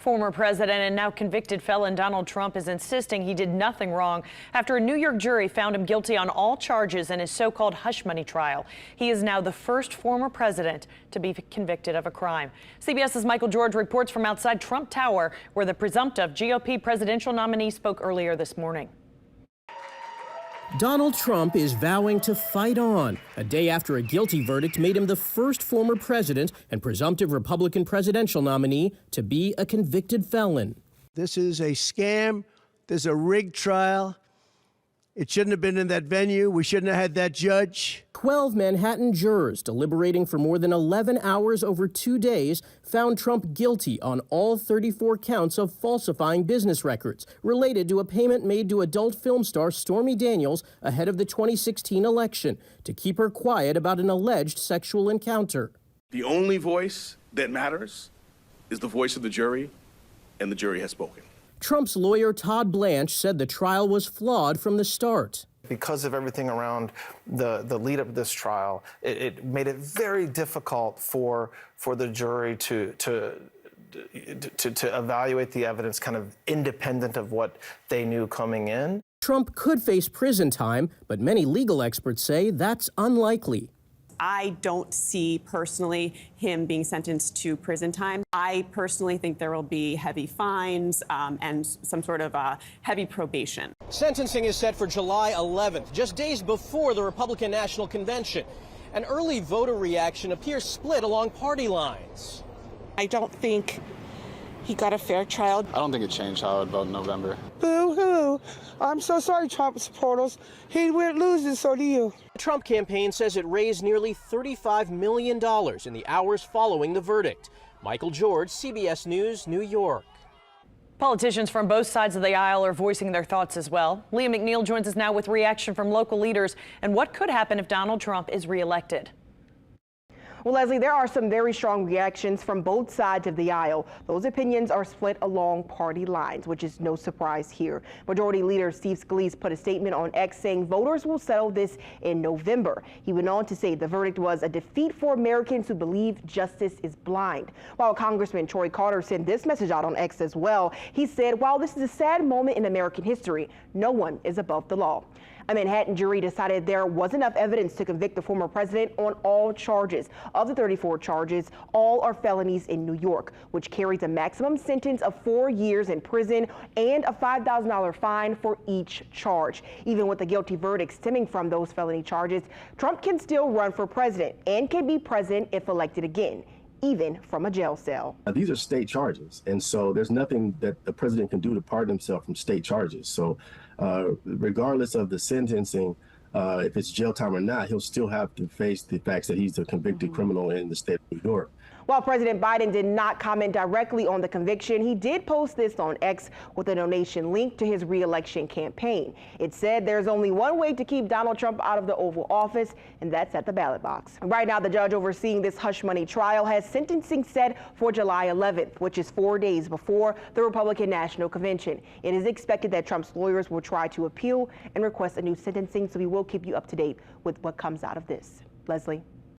Former president and now convicted felon Donald Trump is insisting he did nothing wrong after a New York jury found him guilty on all charges in his so-called hush money trial. He is now the first former president to be convicted of a crime. CBS's Michael George reports from outside Trump Tower, where the presumptive GOP presidential nominee spoke earlier this morning. Donald Trump is vowing to fight on, a day after a guilty verdict made him the first former president and presumptive Republican presidential nominee to be a convicted felon. This is a scam. There's a rigged trial. It shouldn't have been in that venue. We shouldn't have had that judge. 12 Manhattan jurors deliberating for more than 11 hours over 2 days found Trump guilty on all 34 counts of falsifying business records related to a payment made to adult film star Stormy Daniels ahead of the 2016 election to keep her quiet about an alleged sexual encounter. The only voice that matters is the voice of the jury, and the jury has spoken. Trump's lawyer Todd Blanche said the trial was flawed from the start. Because of everything around the lead up to this trial, it made it very difficult for the jury to evaluate the evidence kind of independent of what they knew coming in. Trump could face prison time, but many legal experts say that's unlikely. I don't see personally him being sentenced to prison time. I personally think there will be heavy fines and some sort of heavy probation. Sentencing is set for July 11th, just days before the Republican National Convention. An early voter reaction appears split along party lines. I don't think he got a fair trial. I don't think it changed how I would vote in November. Boo-hoo. I'm so sorry, Trump supporters. He went losing, so do you. The Trump campaign says it raised nearly $35 million in the hours following the verdict. Michael George, CBS News, New York. Politicians from both sides of the aisle are voicing their thoughts as well. Leah McNeil joins us now with reaction from local leaders and what could happen if Donald Trump is reelected. Well, Leslie, there are some very strong reactions from both sides of the aisle. Those opinions are split along party lines, which is no surprise here. Majority Leader Steve Scalise put a statement on X saying voters will settle this in November. He went on to say the verdict was a defeat for Americans who believe justice is blind. While Congressman Troy Carter sent this message out on X as well, he said, while this is a sad moment in American history, no one is above the law. A Manhattan jury decided there was enough evidence to convict the former president on all charges. Of the 34 charges, all are felonies in New York, which carries a maximum sentence of 4 years in prison and a $5,000 fine for each charge. Even with the guilty verdict stemming from those felony charges, Trump can still run for president and can be president if elected again, even from a jail cell. These are state charges, and so there's nothing that the president can do to pardon himself from state charges. So regardless of the sentencing, if it's jail time or not, he'll still have to face the facts that he's a convicted criminal in the state of New York. While President Biden did not comment directly on the conviction, he did post this on X with a donation link to his re-election campaign. It said there's only one way to keep Donald Trump out of the Oval Office, and that's at the ballot box. Right now, the judge overseeing this hush money trial has sentencing set for July 11th, which is 4 days before the Republican National Convention. It is expected that Trump's lawyers will try to appeal and request a new sentencing, so we will keep you up to date with what comes out of this. Leslie.